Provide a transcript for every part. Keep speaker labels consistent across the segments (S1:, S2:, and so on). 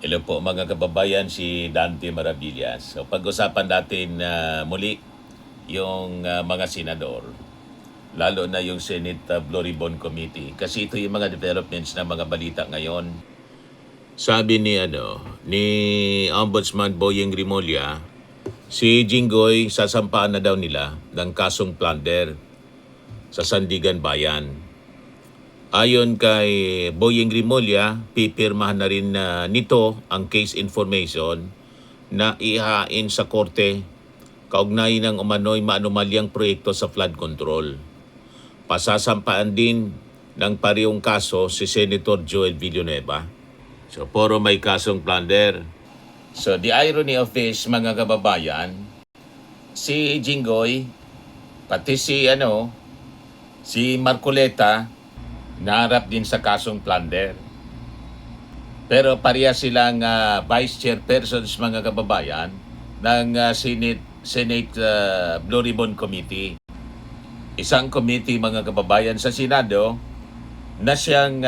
S1: Hello po mga kababayan, si Dante Maravillas. So pag-usapan natin muli yung mga senador, lalo na yung Senate Blue Ribbon Committee kasi ito yung mga developments na mga balita ngayon. Sabi ni Ombudsman Boyeng Rimulya, si Jinggoy sasampaan na daw nila ng kasong plunder sa Sandigan Bayan. Ayon kay Boyeng Rimulya, pipirmahan na rin nito ang case information na ihain sa korte kaugnay ng umano'y maanumalyang proyekto sa flood control. Pasasampaan din ng parehong kaso si Senator Joel Villanueva. So, puro may kasong plunder. So, the irony of this, mga kababayan, si Jinggoy, pati si Marcoleta, naharap din sa kasong plunder. Pero pareha silang vice chairpersons, mga kababayan, ng Senate Blue Ribbon Committee. Isang committee, mga kababayan, sa Senado na siyang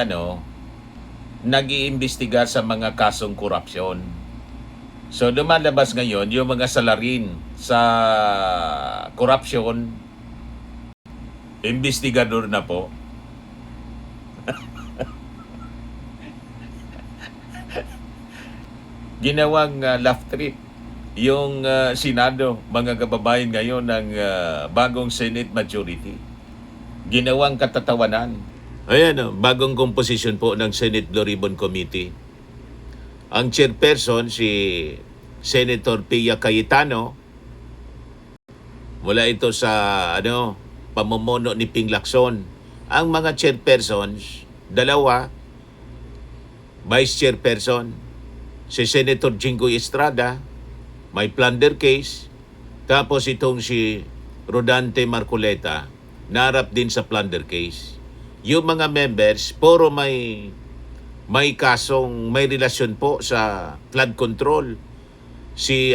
S1: nag-iimbestiga sa mga kasong korupsyon. So lumalabas ngayon yung mga salarin sa korupsyon, investigador na po. Ginawang laugh trip yung Senado, mga kababayan, ngayon ng bagong Senate majority. Ginawang katatawanan. Ayan, bagong composition po ng Senate Blue Ribbon Committee. Ang chairperson, si Senator Pia Cayetano, mula ito sa pamumuno ni Ping Lacson. Ang mga chairpersons, dalawa, vice chairperson, si Senator Jinggoy Estrada, may plunder case, tapos itong si Rodante Marcoleta, naharap din sa plunder case. Yung mga members, puro may kasong, may relasyon po sa flood control. Si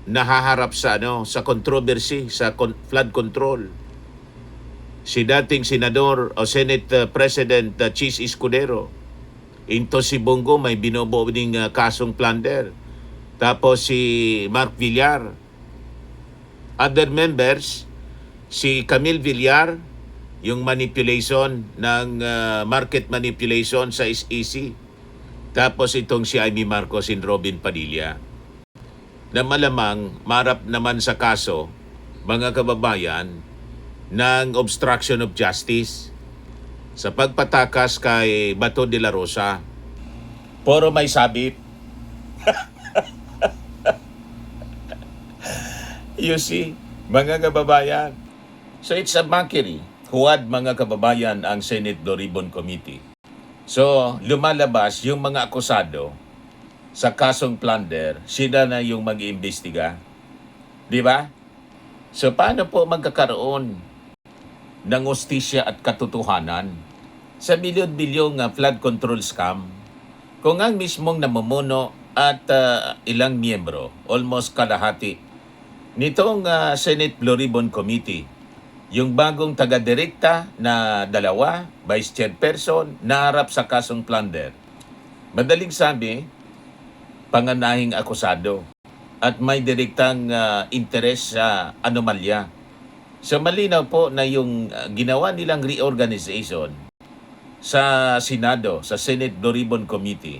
S1: nahaharap sa controversy sa flood control. Si dating senador o Senate President Chis Escudero. Into si Bongo, may binobo ding kasong plunder. Tapos si Mark Villar. Other members, si Camille Villar, yung manipulation ng market manipulation sa SEC. Tapos itong si Amy Marcos and Robin Padilla. Na malamang marap naman sa kaso, mga kababayan, ng obstruction of justice sa pagpatakas kay Bato de la Rosa. Puro may sabit. You see, mga kababayan. So it's a mockery. Huwad, mga kababayan, ang Senate Blue Ribbon Committee. So lumalabas yung mga akusado sa kasong plunder, sila na yung mag-iimbestiga. Di ba? So paano po magkakaroon ng hustisya at katotohanan sa bilyon-bilyong flood control scam kung ang mismong namumuno at ilang miyembro, almost kalahati, nitong Senate Blue Ribbon Committee, yung bagong taga-direkta na dalawa, vice chairperson, naharap sa kasong plunder. Madaling sabi, panganahing akusado at may direktang interes sa anomalya. So malinaw po na yung ginawa nilang reorganization sa Senado, sa Senate Blue Ribbon Committee,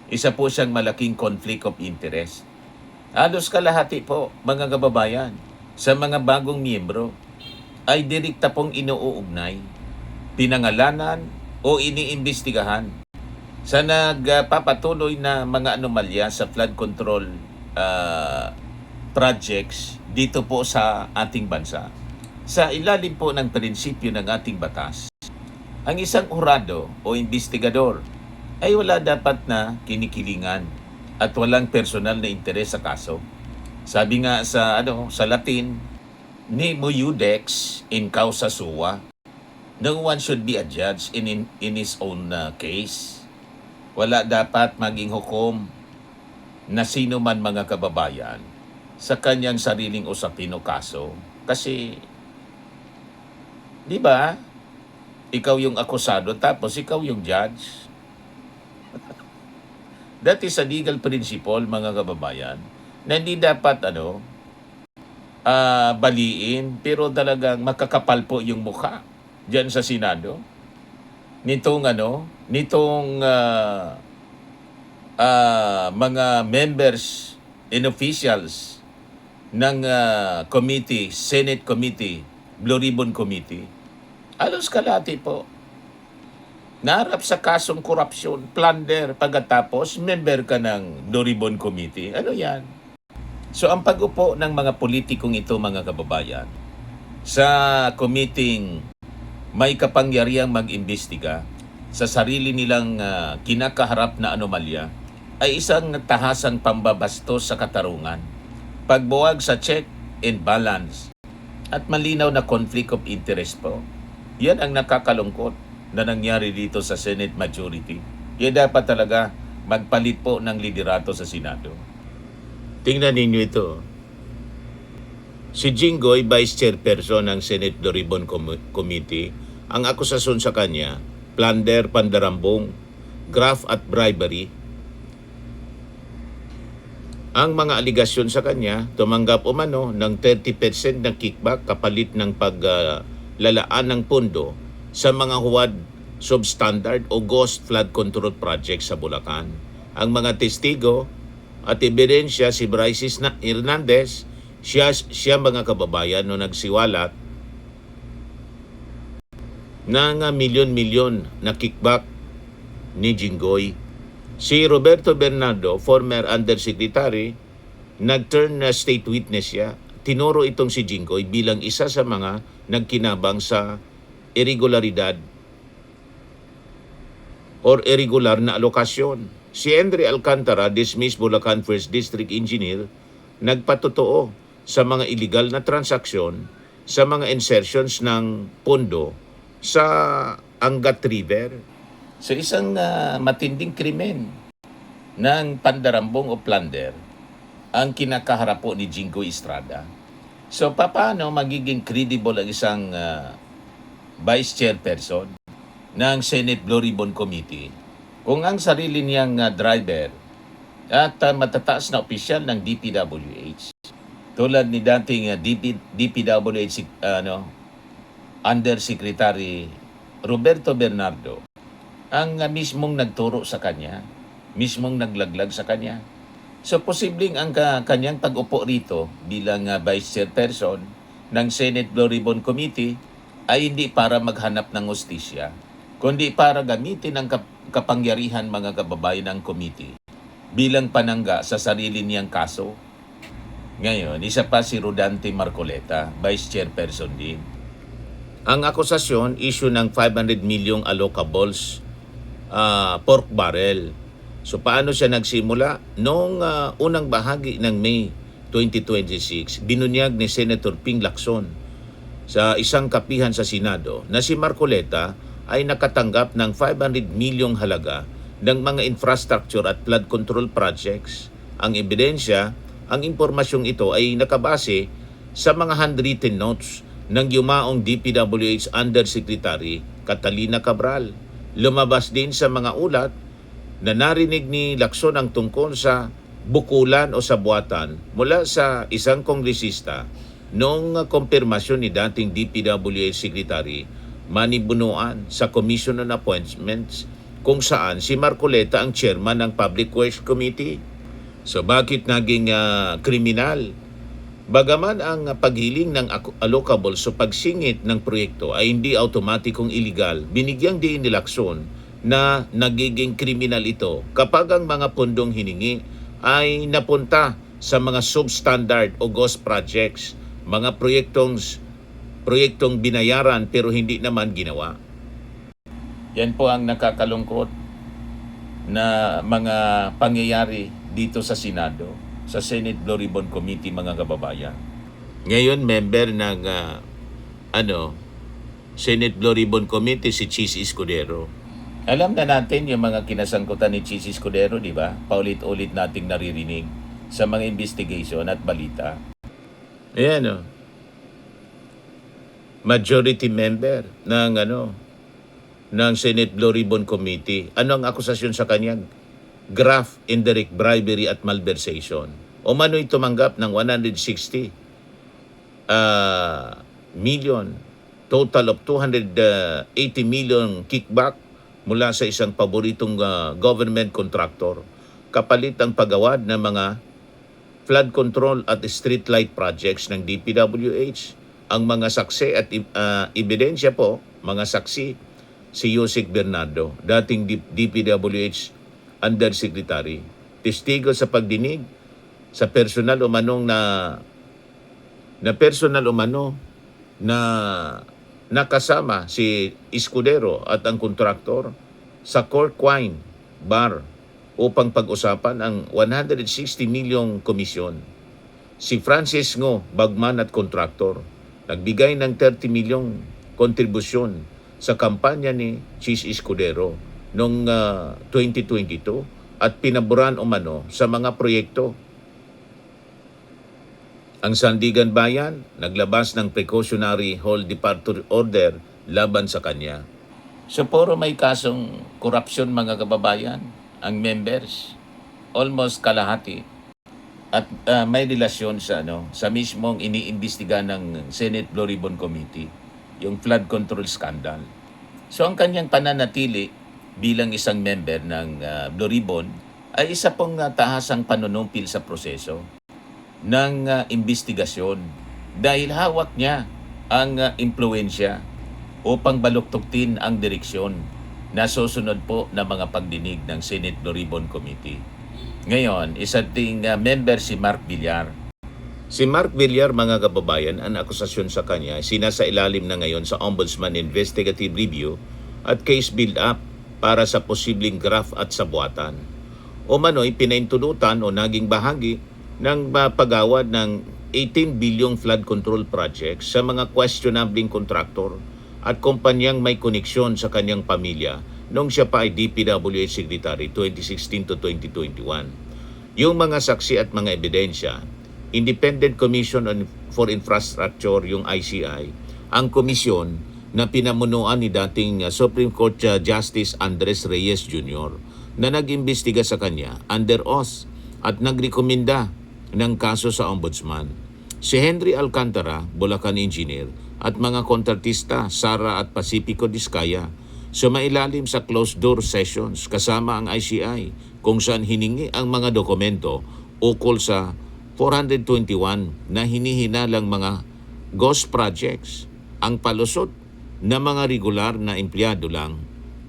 S1: isa po siyang malaking conflict of interest. Halos kalahati po, mga kababayan, sa mga bagong miyembro ay direkta pong inuugnay, pinangalanan o iniimbestigahan sa nagpapatuloy na mga anomalya sa flood control projects dito po sa ating bansa. Sa ilalim po ng prinsipyo ng ating batas, ang isang hurado o investigador ay wala dapat na kinikilingan at walang personal na interes sa kaso. Sabi nga sa Latin, nemo iudex in causa sua. No one should be a judge in his own case. Wala dapat maging hukom na sino man, mga kababayan, sa kanyang sariling usapin o kaso. Kasi, di ba, ikaw yung akusado tapos ikaw yung judge. That is a legal principle, mga kababayan, na hindi dapat baliin, pero talagang makakapal po yung mukha diyan sa Senado nitong mga members and officials ng Senate Committee, Blue Ribbon Committee. Alos kalahati po naharap sa kasong korupsyon, plunder, pagkatapos member ka ng Blue Ribbon Committee. Ano yan? So ang pag-upo ng mga politikong ito, mga kababayan, sa committing may kapangyarihang mag-imbestiga sa sarili nilang kinakaharap na anomalya ay isang tahasang pambabastos sa katarungan, pagbuwag sa check and balance, at malinaw na conflict of interest po. Yan ang nakakalungkot na nangyari dito sa Senate majority. Kaya dapat talaga magpalit po ng liderato sa Senado. Tingnan ninyo ito. Si Jinggoy, Vice Chairperson ng Senate Blue Ribbon Committee, ang akusasyon sa kanya, plunder, pandarambong, graft at bribery. Ang mga aligasyon sa kanya, tumanggap umano ng 30% ng kickback kapalit ng paglalaan ng pondo sa mga huwad substandard o ghost flood control project sa Bulacan. Ang mga testigo at ebidensya si Bryce Hernandez, siya mga kababayan no nagsiwalat ng milyon-milyon na kickback ni Jinggoy. Si Roberto Bernardo, former undersecretary, nag-turn na state witness siya. Tinuro itong si Jinggoy bilang isa sa mga nagkinabang sa irregularidad or irregular na alokasyon. Si Henry Alcantara, dismissed Bulacan 1st District Engineer, nagpatotoo sa mga illegal na transaksyon sa mga insertions ng pondo sa Angat River. So isang matinding krimen ng pandarambong o plunder ang kinakaharap po ni Jinggoy Estrada. So paano magiging credible ang isang Vice Chairperson ng Senate Blue Ribbon Committee kung ang sarili niyang driver at matataas na opisyal ng DPWH tulad ni dating DPWH Undersecretary Roberto Bernardo ang mismong nagturo sa kanya, mismong naglaglag sa kanya. So posibleng ang kanyang pag-upo rito bilang Vice Chairperson ng Senate Blue Ribbon Committee ay hindi para maghanap ng hustisya, kundi para gamitin ang kapangyarihan, mga kababayan, ng committee bilang panangga sa sarili niyang kaso. Ngayon, isa pa si Rodante Marcoleta, Vice Chairperson din. Ang akusasyon, issue ng 500 milyong allocables pork barrel. So paano siya nagsimula? Noong unang bahagi ng May 2026, binunyag ni Senator Ping Lacson sa isang kapihan sa Senado na si Marcoleta ay nakatanggap ng 500 milyong halaga ng mga infrastructure at flood control projects. Ang ebidensya, ang impormasyong ito ay nakabase sa mga handwritten notes ng yumaong DPWH Undersecretary Catalina Cabral. Lumabas din sa mga ulat na narinig ni Lacson ang tungkol sa bukulan o sabuatan mula sa isang kongresista noong kumpirmasyon ni dating DPWH Secretary Manny Bunuan sa Commission on Appointments kung saan si Marcoleta ang chairman ng Public Works Committee. So bakit naging kriminal? Bagaman ang paghiling ng allocable sa pagsingit ng proyekto ay hindi automatikong illegal, binigyang diin ni Lacson na nagiging kriminal ito kapag ang mga pundong hiningi ay napunta sa mga substandard o ghost projects, mga proyektong binayaran pero hindi naman ginawa. Yan po ang nakakalungkot na mga pangyayari dito sa Senado, sa Senate Blue Ribbon Committee, mga kababayan. Ngayon, member ng Senate Blue Ribbon Committee si Chis Escudero. Alam na natin yung mga kinasangkutan ni Chis Escudero, di ba? Paulit-ulit nating naririnig sa mga investigation at balita. Ayan, majority member ng Senate Blue Ribbon Committee. Ano ang akusasyon sa kanya? graft, indirect bribery at malversation. O mano'y tumanggap ng 160 million, total of 280 million kickback mula sa isang paboritong government contractor kapalit ang paggawad ng mga flood control at street light projects ng DPWH. Ang mga saksi at ebidensya po, mga saksi, si Yusek Bernardo, dating DPWH Undersecretary, testigo sa pagdinig sa personal umanong na nakasama si Escudero at ang kontraktor sa Cork Wine Bar upang pag-usapan ang 160 milyong komisyon. Si Francis Ngo, bagman at kontraktor, nagbigay ng 30 milyong kontribusyon sa kampanya ni Chis Escudero noong 2022 at pinaboran umano sa mga proyekto. Ang Sandigan Bayan naglabas ng precautionary hold departure order laban sa kanya. So puro may kasong korupsyon mga kababayan, ang members, almost kalahati. At may relasyon sa mismong iniimbestiga ng Senate Blue Ribbon Committee, yung flood control scandal. So ang kanyang pananatili bilang isang member ng Blue Ribbon ay isa pong tahasang panunumpil sa proseso ng investigasyon dahil hawak niya ang impluensya upang baluktukin ang direksyon na susunod po na mga pagdinig ng Senate Blue Ribbon Committee. Ngayon, isa ding member si Mark Villar. Si Mark Villar, mga kababayan, ang akusasyon sa kanya ay sinasailalim na ngayon sa Ombudsman Investigative Review at case build-up para sa posibleng graft at sabuatan. O mano'y pinaintulutan o naging bahagi ng pagawad ng 18 bilyong flood control projects sa mga questionabling kontraktor at kumpanyang may koneksyon sa kanyang pamilya noong siya pa ay DPWH Secretary 2016 to 2021. Yung mga saksi at mga ebidensya, Independent Commission for Infrastructure, yung ICI, ang komisyon na pinamunuan ni dating Supreme Court Justice Andres Reyes Jr. na nag-imbestiga sa kanya under oath at nagrekomenda ng kaso sa ombudsman. Si Henry Alcantara, Bulacan Engineer, at mga kontratista Sara at Pacifico Discaya sumailalim sa closed-door sessions kasama ang ICI kung saan hiningi ang mga dokumento ukol sa 421 na hinihinalang mga ghost projects. Ang palusot na mga regular na empleyado lang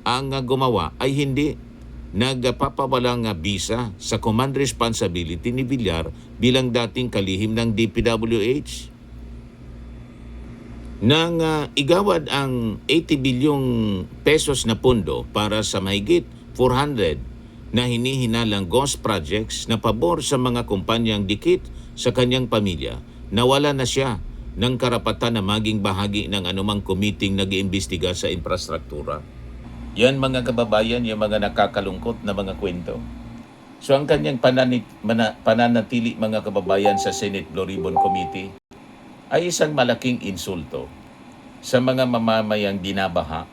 S1: ang gumawa ay hindi nagpapawalang visa sa command responsibility ni Villar bilang dating kalihim ng DPWH. Nang igawad ang 80 bilyong pesos na pondo para sa mahigit 400 na hinihinalang ghost projects na pabor sa mga kumpanyang dikit sa kanyang pamilya, nawala na siya ng karapatan na maging bahagi ng anumang committee nag-iimbestiga sa infrastruktura. Yan mga kababayan, yung mga nakakalungkot na mga kwento. So ang kanyang pananatili mga kababayan sa Senate Blue Ribbon Committee ay isang malaking insulto sa mga mamamayang binabaha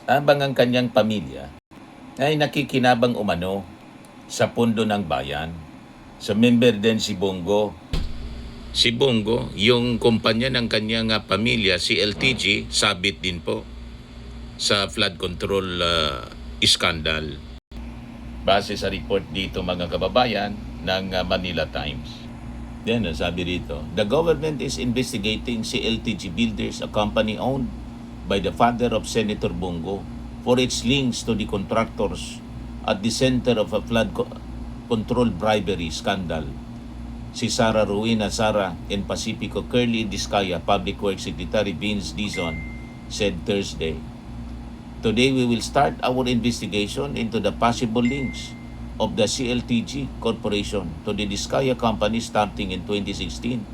S1: habang ang kanyang pamilya ay nakikinabang umano sa pundo ng bayan. So member din si Bongo. Si Bongo, yung kumpanya ng kanyang pamilya, si LTG, sabit din po sa flood control scandal. Base sa report dito mga kababayan ng Manila Times. Then sabi dito, the government is investigating si LTG Builders, a company owned by the father of Senator Bongo, for its links to the contractors at the center of a flood control bribery scandal. Si Sara Rowena Sara and Pacifico Curly Discaya Public Works Secretary Vince Dizon said Thursday, "Today we will start our investigation into the possible links of the CLTG Corporation to the Discaya Company starting in 2016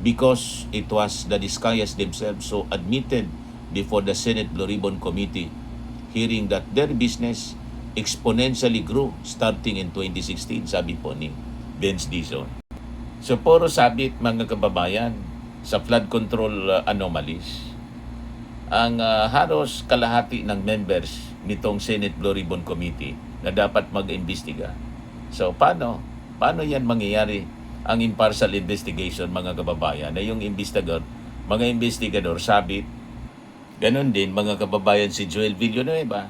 S1: because it was the Discayas themselves who admitted before the Senate Blue Ribbon Committee hearing that their business exponentially grew starting in 2016, sabi po ni Vince Dizon." So puro sabit mga kababayan sa flood control anomalies. Ang halos kalahati ng members nitong Senate Blue Ribbon Committee na dapat mag-imbestiga. So paano? Paano yan mangyayari ang impartial investigation, mga kababayan, na yung mga investigador sabit. Ganon din mga kababayan si Joel Villanueva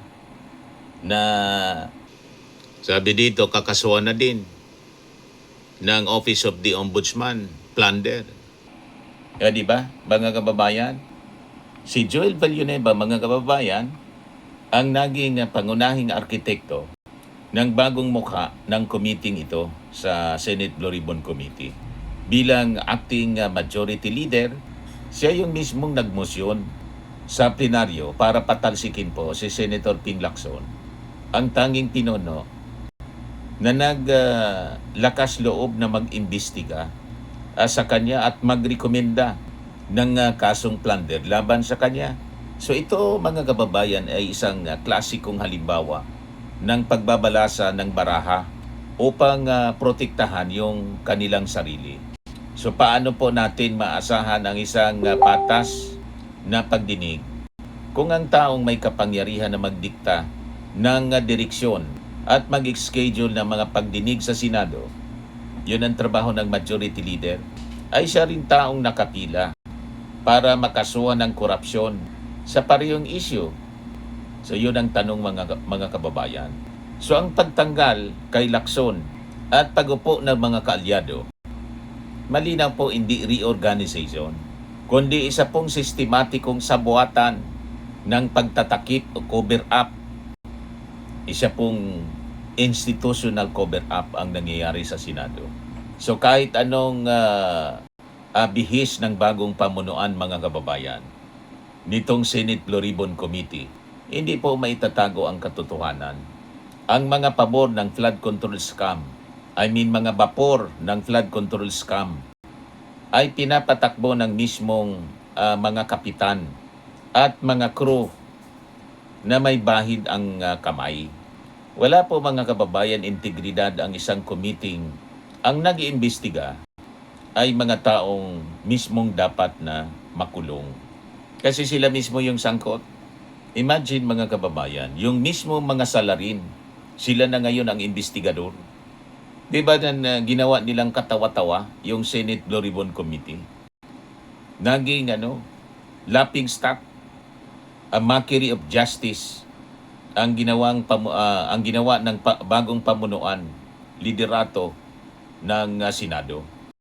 S1: na sabi dito kakasuhan na din ng Office of the Ombudsman, plunder. Di ba, mga kababayan? Si Joel Villanueva, mga kababayan, ang naging pangunahing arkitekto ng bagong mukha ng committee ito sa Senate Blue Ribbon Committee. Bilang acting majority leader, siya yung mismong nagmosyon sa plenaryo para patalsikin po si Senator Ping Lacson, ang tanging pinuno na naglakas loob na mag-imbestiga sa kanya at magrekomenda ng kasong plunder laban sa kanya. So ito, mga kababayan, ay isang klasikong halimbawa ng pagbabalasa ng baraha upang protektahan yung kanilang sarili. So paano po natin maasahan ang isang patas na pagdinig kung ang taong may kapangyarihan na magdikta ng direksyon at mag-schedule ng mga pagdinig sa Senado, yun ang trabaho ng majority leader, ay siya rin taong nakapila para makasuhan ng korupsyon sa parehong issue. So yun ang tanong, mga kababayan. So ang pagtanggal kay Lacson at pag-upo ng mga kaalyado, malinaw po hindi reorganization, kundi isa pong sistematikong sabuatan ng pagtatakip o cover up. Isa pong institutional cover up ang nangyayari sa Senado. So kahit anong bihis ng bagong pamunuan, mga kababayan, nitong Senate Blue Ribbon Committee, hindi po maitatago ang katotohanan. Ang mga pabor ng flood control scam, mga bapor ng flood control scam, ay pinapatakbo ng mismong mga kapitan at mga crew na may bahid ang kamay. Wala po, mga kababayan, integridad ang isang committee. Ang nag-iimbestiga ay mga taong mismong dapat na makulong. Kasi sila mismo yung sangkot. Imagine, mga kababayan, yung mismo mga salarin, sila na ngayon ang investigador. Di ba ginawa nilang katawa-tawa yung Senate Blue Ribbon Committee? Naging laughing stock, a mockery of justice ang ginawa ng bagong pamunuan, liderato ng Senado.